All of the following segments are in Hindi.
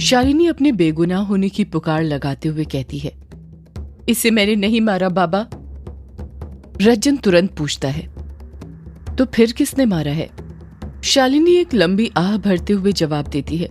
शालिनी अपने बेगुनाह होने की पुकार लगाते हुए कहती है, इसे मैंने नहीं मारा बाबा। रज्जन तुरंत पूछता है, तो फिर किसने मारा है? शालिनी एक लंबी आह भरते हुए जवाब देती है,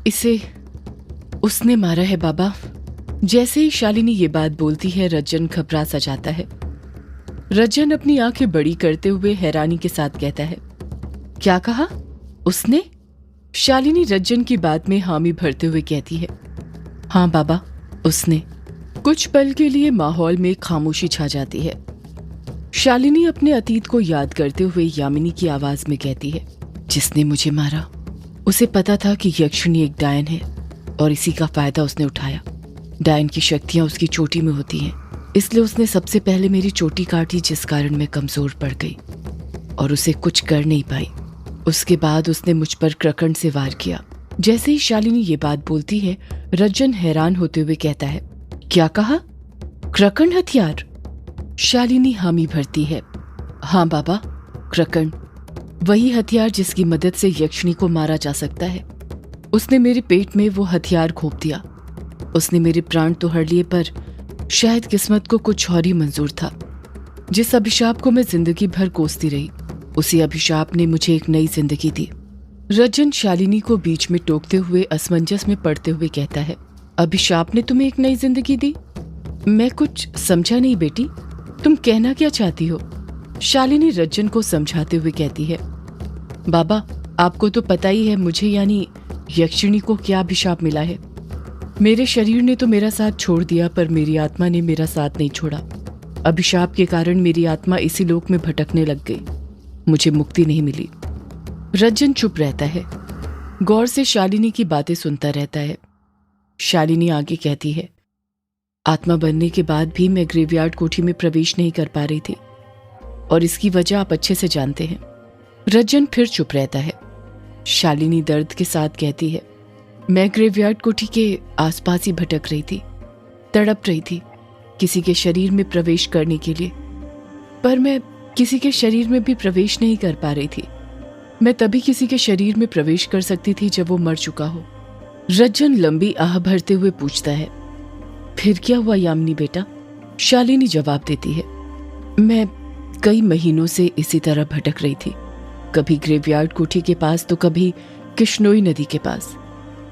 इसे उसने मारा है बाबा। जैसे ही शालिनी ये बात बोलती है, रज्जन घबरा सा जाता है। रज्जन अपनी आंखें बड़ी करते हुए हैरानी के साथ कहता है, क्या कहा? उसने? शालिनी रज्जन की बात में हामी भरते हुए कहती है, हाँ बाबा, उसने। कुछ पल के लिए माहौल में खामोशी छा जाती है। शालिनी अपने अतीत को याद करते हुए यामिनी की आवाज में कहती है, जिसने मुझे मारा, उसे पता था कि यक्षिणी एक डायन है और इसी का फायदा उसने उठाया। डायन की शक्तियां उसकी चोटी में होती हैं, इसलिए उसने सबसे पहले मेरी चोटी काटी, जिस कारण मैं कमजोर पड़ गई और उसे कुछ कर नहीं पाई। उसके बाद उसने मुझ पर क्रकंड से वार किया। जैसे ही शालिनी ये बात बोलती है, रज्जन हैरान होते हुए कहता है, क्या कहा? क्रकंड हथियार? शालिनी हामी भरती है, हाँ बाबा, क्रकंड, वही हथियार जिसकी मदद से यक्षिणी को मारा जा सकता है। उसने मेरे पेट में वो हथियार घोंप दिया। उसने मेरे प्राण तो हर लिए, पर शायद किस्मत को कुछ और ही मंजूर था। जिस अभिशाप को मैं जिंदगी भर कोसती रही, उसी अभिशाप ने मुझे एक नई जिंदगी दी। रज्जन शालिनी को बीच में टोकते हुए असमंजस में पड़ते हुए कहता है, अभिशाप ने तुम्हें एक नई जिंदगी दी? मैं कुछ समझा नहीं बेटी, तुम कहना क्या चाहती हो? शालिनी रज्जन को समझाते हुए कहती है, बाबा, आपको तो पता ही है मुझे यानी यक्षिणी को क्या अभिशाप मिला है। मेरे शरीर ने तो मेरा साथ छोड़ दिया, पर मेरी आत्मा ने मेरा साथ नहीं छोड़ा। अभिशाप के कारण मेरी आत्मा इसी लोक में भटकने लग गई। मुझे मुक्ति नहीं मिली। रज्जन चुप रहता है, गौर से शालिनी की बातें सुनता रहता है। शालिनी आगे कहती है, आत्मा बनने के बाद भी मैं ग्रेवयार्ड कोठी में प्रवेश नहीं कर पा रही थी, और इसकी वजह आप अच्छे से जानते हैं। रज्जन फिर चुप रहता है। शालिनी दर्द के साथ कहती है, मैं ग्रेवयार्ड कोठी के आसपास ही भटक रही थी, तड़प रही थी किसी के शरीर में प्रवेश करने के लिए, पर मैं किसी के शरीर में भी प्रवेश नहीं कर पा रही थी। मैं तभी किसी के शरीर में प्रवेश कर सकती थी जब वो मर चुका हो। रज्जन लंबी आह भरते हुए पूछता है, फिर क्या हुआ यामिनी बेटा? शालिनी जवाब देती है, मैं कई महीनों से इसी तरह भटक रही थी, कभी ग्रेवयार्ड कोठी के पास तो कभी किश्नोई नदी के पास,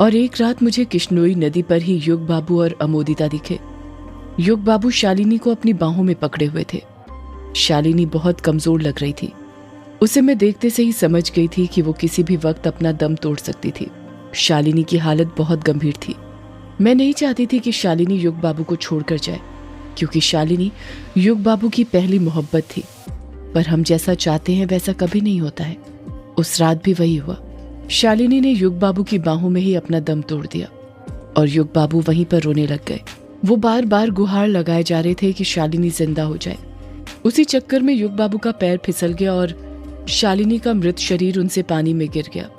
और एक रात मुझे किश्नोई नदी पर ही युग बाबू और अमोदिता दिखे। युग बाबू शालिनी को अपनी बाहों में पकड़े हुए थे। शालिनी बहुत कमजोर लग रही थी। उसे मैं देखते से ही समझ गई थी कि वो किसी भी वक्त अपना दम तोड़ सकती थी। शालिनी की हालत बहुत गंभीर थी। मैं नहीं चाहती थी कि शालिनी युग बाबू को छोड़कर जाए, क्योंकि शालिनी युग बाबू की पहली मोहब्बत थी, पर हम जैसा चाहते हैं वैसा कभी नहीं होता है। उस रात भी वही हुआ। शालिनी ने युग बाबू की बाहों में ही अपना दम तोड़ दिया और युग बाबू वहीं पर रोने लग गए। वो बार बार गुहार लगाए जा रहे थे कि शालिनी जिंदा हो जाए। उसी चक्कर में युग बाबू का पैर फिसल गया और शालिनी का मृत शरीर उनसे पानी में गिर गया।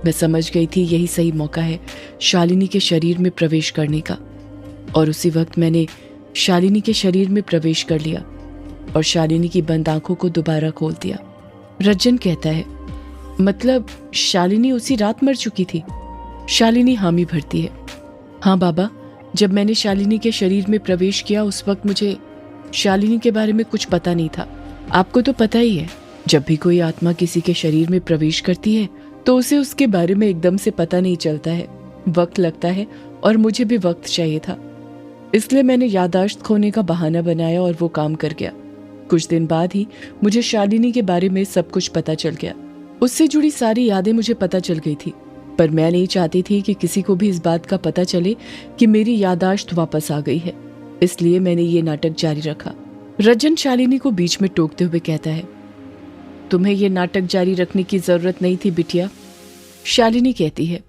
मैं समझ गई थी यही सही मौका है शालिनी के शरीर में प्रवेश करने का, और उसी वक्त मैंने शालिनी के शरीर में प्रवेश कर लिया और शालिनी की बंद आंखों को दोबारा खोल दिया। रज्जन कहता है, मतलब शालिनी उसी रात मर चुकी थी? शालिनी हामी भरती है, हाँ बाबा, जब मैंने शालिनी के शरीर में प्रवेश किया उस वक्त मुझे शालिनी के बारे में कुछ पता नहीं था। आपको तो पता ही है, जब भी कोई आत्मा किसी के शरीर में प्रवेश करती है तो उसे उसके बारे में एकदम से पता नहीं चलता है, वक्त लगता है, और मुझे भी वक्त चाहिए था। इसलिए मैंने याददाश्त खोने का बहाना बनाया और वो काम कर गया। कुछ दिन बाद ही मुझे शालिनी के बारे में सब कुछ पता चल गया। उससे जुड़ी सारी यादें मुझे पता चल गई थी, पर मैं नहीं चाहती थी कि किसी को भी इस बात का पता चले कि मेरी याददाश्त वापस आ गई है, इसलिए मैंने ये नाटक जारी रखा। रज्जन शालिनी को बीच में टोकते हुए कहता है, तुम्हें ये नाटक जारी रखने की जरूरत नहीं थी बिटिया। शालिनी कहती है,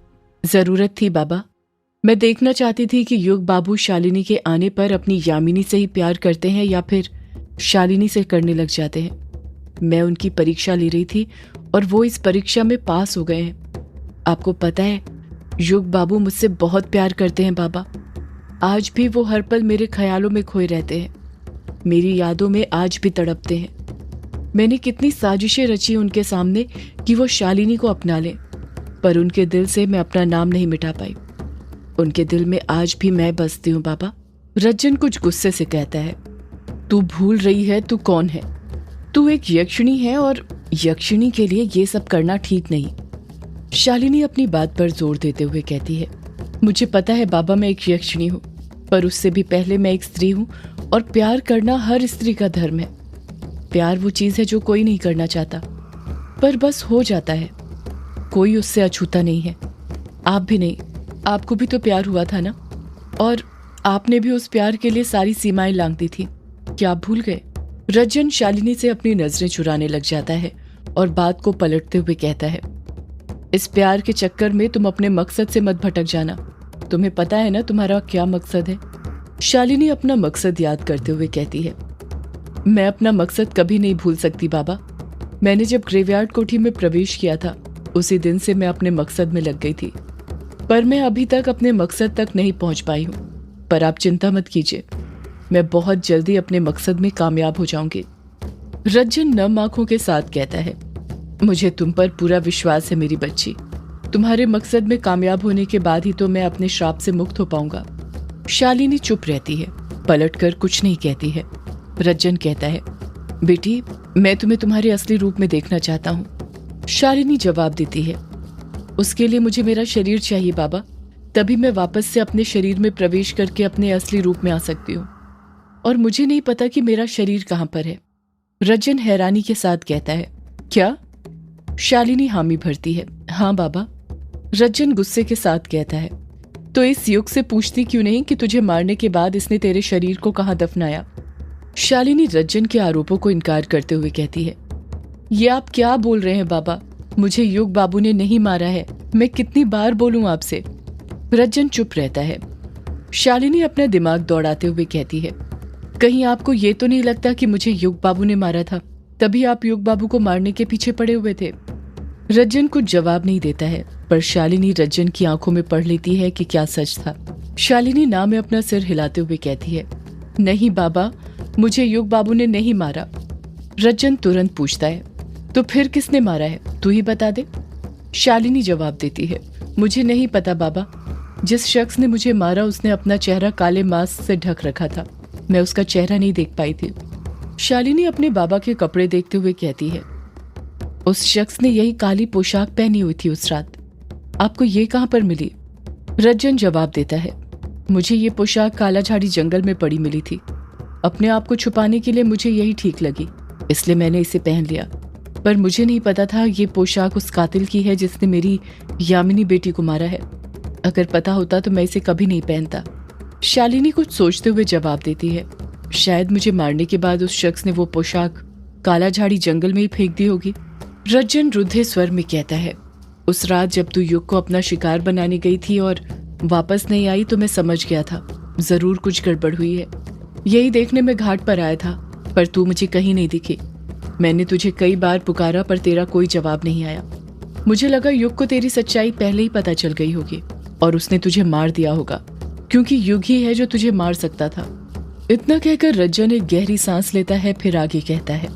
जरूरत थी बाबा। मैं देखना चाहती थी कि युग बाबू शालिनी के आने पर अपनी यामिनी से ही प्यार करते हैं या फिर शालिनी से करने लग जाते हैं। मैं उनकी परीक्षा ले रही थी और वो इस परीक्षा में पास हो गए हैं। आपको पता है, युग बाबू मुझसे बहुत प्यार करते हैं बाबा। आज भी वो हर पल मेरे ख्यालों में खोए रहते हैं, मेरी यादों में आज भी तड़पते हैं। मैंने कितनी साजिशें रची उनके सामने कि वो शालिनी को अपना लें, पर उनके दिल से मैं अपना नाम नहीं मिटा पाई। उनके दिल में आज भी मैं बसती हूँ बाबा। रज्जन कुछ गुस्से से कहता है, तू भूल रही है तू कौन है। तू एक यक्षिणी है और यक्षिणी के लिए ये सब करना ठीक नहीं। शालिनी अपनी बात पर जोर देते हुए कहती है, मुझे पता है बाबा मैं एक यक्षिणी हूँ, पर उससे भी पहले मैं एक स्त्री हूँ और प्यार करना हर स्त्री का धर्म है। प्यार वो चीज है जो कोई नहीं करना चाहता, पर बस हो जाता है। कोई उससे अछूता नहीं है, आप भी नहीं। आपको भी तो प्यार हुआ था ना, और आपने भी उस प्यार के लिए सारी सीमाएं लांघ दी थी। क्या आप भूल गए? रज्जन शालिनी से अपनी नजरें चुराने लग जाता है और बात को पलटते हुए कहता है, इस प्यार के चक्कर में तुम अपने मकसद से मत भटक जाना। तुम्हें पता है ना तुम्हारा क्या मकसद है? शालिनी अपना मकसद याद करते हुए कहती है, मैं अपना मकसद कभी नहीं भूल सकती बाबा। मैंने जब ग्रेवयार्ड कोठी में प्रवेश किया था, उसी दिन से मैं अपने मकसद में लग गई थी, पर मैं अभी तक अपने मकसद तक नहीं पहुंच पाई हूँ। पर आप चिंता मत कीजिए, मैं बहुत जल्दी अपने मकसद में कामयाब हो जाऊंगी। रज्जन नम आंखों के साथ कहता है, मुझे तुम पर पूरा विश्वास है मेरी बच्ची। तुम्हारे मकसद में कामयाब होने के बाद ही तो मैं अपने श्राप से मुक्त हो पाऊंगा। शालिनी चुप रहती है, पलटकर कुछ नहीं कहती है। रज्जन कहता है, बेटी मैं तुम्हें तुम्हारे असली रूप में देखना चाहता हूँ। शालिनी जवाब देती है, उसके लिए मुझे मेरा शरीर चाहिए बाबा, तभी मैं वापस से अपने शरीर में प्रवेश करके अपने असली रूप में आ सकती हूँ, और मुझे नहीं पता कि मेरा शरीर कहाँ पर है। रज्जन हैरानी के साथ कहता है, क्या? शालिनी हामी भरती है, हाँ बाबा। रज्जन गुस्से के साथ कहता है, तो इस युग से पूछती क्यों नहीं कि तुझे मारने के बाद इसने तेरे शरीर को कहाँ दफनाया? शालिनी रज्जन के आरोपों को इनकार करते हुए कहती है, ये आप क्या बोल रहे हैं बाबा? मुझे युग बाबू ने नहीं मारा है, मैं कितनी बार बोलूं आपसे? रज्जन चुप रहता है। शालिनी अपना दिमाग दौड़ाते हुए कहती है, कहीं आपको ये तो नहीं लगता कि मुझे युग बाबू ने मारा था, तभी आप युग बाबू को मारने के पीछे पड़े हुए थे? रज्जन कुछ जवाब नहीं देता है, पर शालिनी रज्जन की आंखों में पढ़ लेती है कि क्या सच था। शालिनी ना में अपना सिर हिलाते हुए कहती है, नहीं बाबा, मुझे युग बाबू ने नहीं मारा। रज्जन तुरंत पूछता है, तो फिर किसने मारा है? तू ही बता दे। शालिनी जवाब देती है, मुझे नहीं पता बाबा। जिस शख्स ने मुझे मारा उसने अपना चेहरा काले मास्क से ढक रखा था, मैं उसका चेहरा नहीं देख पाई थी। शालिनी अपने बाबा के कपड़े देखते हुए कहती है, उस शख्स ने यही काली पोशाक पहनी हुई थी उस रात, आपको ये कहां पर मिली? रज्जन जवाब देता है, मुझे ये पोशाक काला झाड़ी जंगल में पड़ी मिली थी। अपने आप को छुपाने के लिए मुझे यही ठीक लगी, इसलिए मैंने इसे पहन लिया, पर मुझे नहीं पता था ये पोशाक उस कातिल की है जिसने मेरी यामिनी बेटी को मारा है। अगर पता होता तो मैं इसे कभी नहीं पहनता। शालिनी कुछ सोचते हुए जवाब देती है, शायद मुझे मारने के बाद उस शख्स ने वो पोशाक काला झाड़ी जंगल में ही फेंक दी होगी। रज्जन रुद्धे स्वर में कहता है, उस रात जब तू युग को अपना शिकार बनाने गई थी और वापस नहीं आई तो मैं समझ गया था जरूर कुछ गड़बड़ हुई है। यही देखने में घाट पर आया था, पर तू मुझे कहीं नहीं दिखी। मैंने तुझे कई बार पुकारा पर तेरा कोई जवाब नहीं आया। मुझे लगा युग को तेरी सच्चाई पहले ही पता चल गई होगी और उसने तुझे मार दिया होगा, क्योंकि युग ही है जो तुझे मार सकता था। इतना कहकर रज्जन एक गहरी सांस लेता है, फिर आगे कहता है,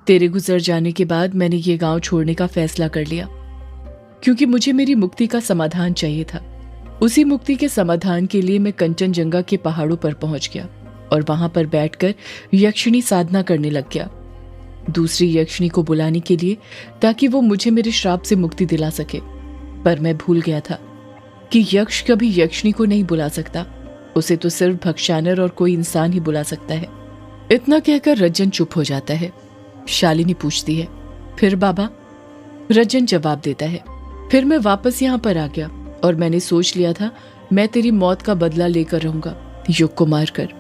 तेरे गुजर जाने के बाद मैंने ये गांव छोड़ने का फैसला कर लिया, क्योंकि मुझे मेरी मुक्ति का समाधान चाहिए था। उसी मुक्ति के समाधान के लिए मैं कंचनजंगा के पहाड़ों पर पहुंच गया और वहां पर बैठकर यक्षिणी साधना करने लग गया, दूसरी यक्षिणी को बुलाने के लिए, ताकि वो मुझे मेरे श्राप से मुक्ति दिला सके। पर मैं भूल गया था कि यक्ष कभी यक्षिणी को नहीं बुला सकता, उसे तो सिर्फ भक्षानर और कोई इंसान ही बुला सकता है। इतना कहकर रज्जन चुप हो जाता है। शालिनी पूछती है, फिर बाबा? रज्जन जवाब देता है, फिर मैं वापस यहाँ पर आ गया और मैंने सोच लिया था मैं तेरी मौत का बदला लेकर रहूंगा, युग को मारकर।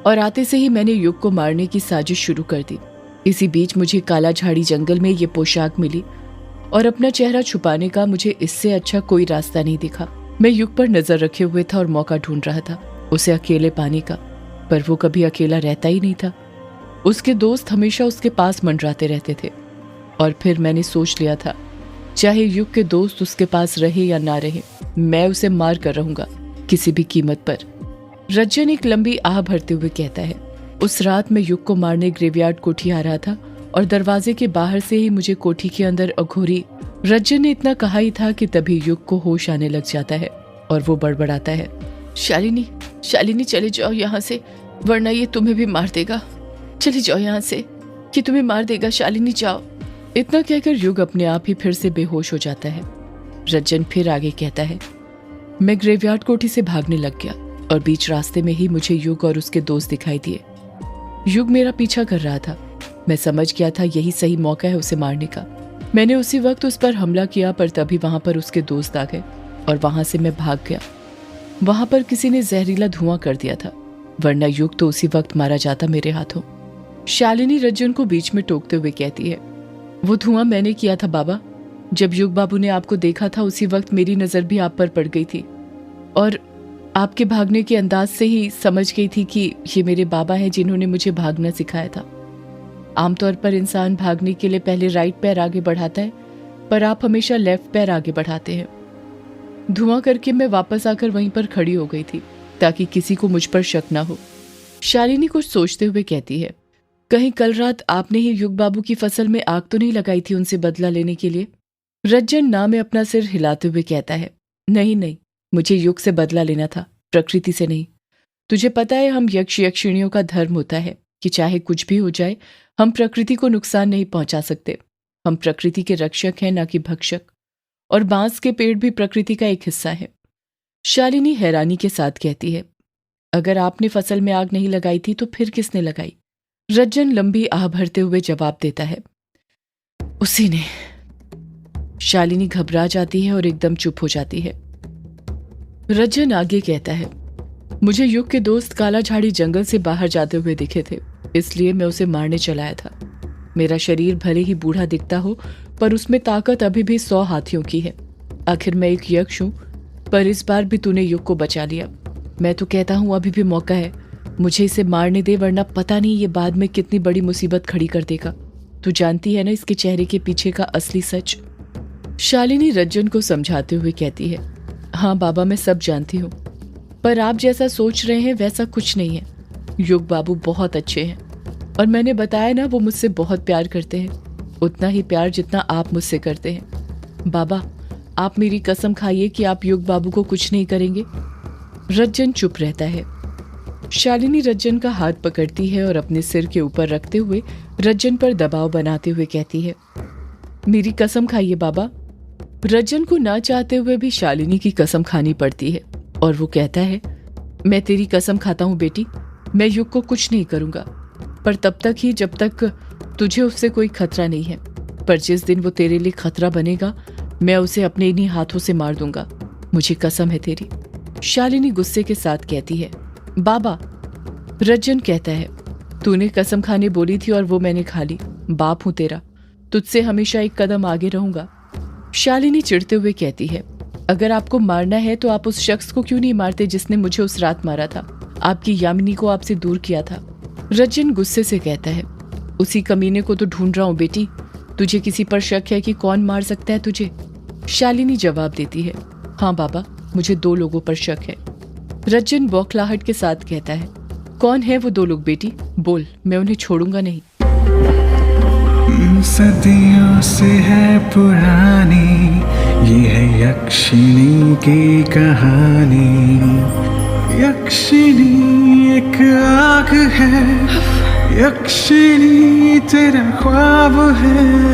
और आते से ही मैंने युग को मारने की साजिश शुरू कर दी। इसी बीच मुझे काला झाड़ी जंगल में ये पोशाक मिली और अपना चेहरा छुपाने का मुझे इससे अच्छा कोई रास्ता नहीं दिखा। मैं युग पर नजर रखे हुए था और मौका ढूंढ रहा था उसे अकेले पाने का, पर वो कभी अकेला रहता ही नहीं था। उसके दोस्त हमेशा उसके पास मंडराते रहते थे। और फिर मैंने सोच लिया था चाहे युग के दोस्त उसके पास रहे या ना रहे, मैं उसे मार कर रहूंगा किसी भी कीमत पर। रज्जन एक लंबी आह भरते हुए कहता है, उस रात मैं युग को मारने ग्रेवयार्ड कोठी आ रहा था और दरवाजे के बाहर से ही मुझे कोठी के अंदर अघोरी रज्जन ने इतना कहा ही था कि तभी युग को होश आने लग जाता है और वो बड़बड़ाता है, शालिनी, शालिनी चले जाओ यहाँ से, वरना ये तुम्हें भी मार देगा। चले जाओ यहाँ से, कि तुम्हें मार देगा, शालिनी जाओ। इतना कहकर युग अपने आप ही फिर से बेहोश हो जाता है। रज्जन फिर आगे कहता है, मैं ग्रेवयार्ड कोठी से भागने लग गया और बीच रास्ते में ही मुझे युग और उसके दोस्त दिखाई दिए। युग मेरा पीछा कर रहा था। मैं समझ गया था यही सही मौका है उसे मारने का। मैंने उसी वक्त उस पर हमला किया, पर तभी वहां पर उसके दोस्त आ गए और वहां से मैं भाग गया। वहां पर किसी ने जहरीला धुआं कर दिया था, वरना युग तो उसी वक्त मारा जाता मेरे हाथों। शालिनी रज्जन को बीच में टोकते हुए कहती है, वो धुआं मैंने किया था बाबा। जब युग बाबू ने आपको देखा था उसी वक्त मेरी नजर भी आप पर पड़ गई थी और आपके भागने के अंदाज से ही समझ गई थी कि ये मेरे बाबा हैं जिन्होंने मुझे भागना सिखाया था। आमतौर पर इंसान भागने के लिए पहले राइट पैर आगे बढ़ाता है, पर आप हमेशा लेफ्ट पैर आगे बढ़ाते हैं। धुआं करके मैं वापस आकर वहीं पर खड़ी हो गई थी ताकि किसी को मुझ पर शक ना हो। शालिनी कुछ सोचते हुए कहती है, कहीं कल रात आपने ही युग बाबू की फसल में आग तो नहीं लगाई थी उनसे बदला लेने के लिए? रज्जन ना में अपना सिर हिलाते हुए कहता है, नहीं नहीं, मुझे युग से बदला लेना था, प्रकृति से नहीं। तुझे पता है हम यक्ष यक्षिणियों का धर्म होता है कि चाहे कुछ भी हो जाए हम प्रकृति को नुकसान नहीं पहुंचा सकते। हम प्रकृति के रक्षक हैं, ना कि भक्षक। और बांस के पेड़ भी प्रकृति का एक हिस्सा है। शालिनी हैरानी के साथ कहती है, अगर आपने फसल में आग नहीं लगाई थी तो फिर किसने लगाई? रज्जन लंबी आह भरते हुए जवाब देता है, उसी ने। शालिनी घबरा जाती है और एकदम चुप हो जाती है। रज्जन आगे कहता है, मुझे युग के दोस्त काला झाड़ी जंगल से बाहर जाते हुए दिखे थे, इसलिए मैं उसे मारने चलाया था। मेरा शरीर भले ही बूढ़ा दिखता हो, पर उसमें ताकत अभी भी 100 हाथियों की है। आखिर मैं एक यक्ष हूं, पर इस बार भी तूने युग को बचा लिया। मैं तो कहता हूं अभी भी मौका है, मुझे इसे मारने दे, वरना पता नहीं ये बाद में कितनी बड़ी मुसीबत खड़ी कर देगा। तू जानती है ना इसके चेहरे के पीछे का असली सच। शालिनी रज्जन को समझाते हुए कहती है, हाँ बाबा, मैं सब जानती हूँ, पर आप जैसा सोच रहे हैं वैसा कुछ नहीं है। युग बाबू बहुत अच्छे हैं और मैंने बताया ना, वो मुझसे बहुत प्यार करते हैं, उतना ही प्यार जितना आप मुझसे करते हैं। बाबा, आप मेरी कसम खाइए कि आप युग बाबू को कुछ नहीं करेंगे। रज्जन चुप रहता है। शालिनी रज्जन का हाथ पकड़ती है और अपने सिर के ऊपर रखते हुए रज्जन पर दबाव बनाते हुए कहती है, मेरी कसम खाइए बाबा। रज्जन को ना चाहते हुए भी शालिनी की कसम खानी पड़ती है और वो कहता है, मैं तेरी कसम खाता हूँ बेटी, मैं युग को कुछ नहीं करूँगा, पर तब तक ही जब तक तुझे उससे कोई खतरा नहीं है। पर जिस दिन वो तेरे लिए खतरा बनेगा, मैं उसे अपने इन्हीं हाथों से मार दूंगा, मुझे कसम है तेरी। शालिनी गुस्से के साथ कहती है, बाबा। रज्जन कहता है, तूने कसम खाने बोली थी और वो मैंने खा ली। बाप हूं तेरा, तुझसे हमेशा एक कदम आगे रहूंगा। शालिनी चिढ़ते हुए कहती है, अगर आपको मारना है तो आप उस शख्स को क्यों नहीं मारते जिसने मुझे उस रात मारा था, आपकी यामिनी को आपसे दूर किया था। रज्जन गुस्से से कहता है, उसी कमीने को तो ढूंढ रहा हूं बेटी, तुझे किसी पर शक है कि कौन मार सकता है तुझे? शालिनी जवाब देती है, हाँ बाबा, मुझे 2 लोगों पर शक है। रज्जन बौखलाहट के साथ कहता है, कौन है वो 2 लोग बेटी, बोल, मैं उन्हें छोड़ूंगा नहीं। सदियों से है पुरानी ये है यक्षिणी की कहानी। यक्षिणी एक आग है, यक्षिणी तेरा ख्वाब है।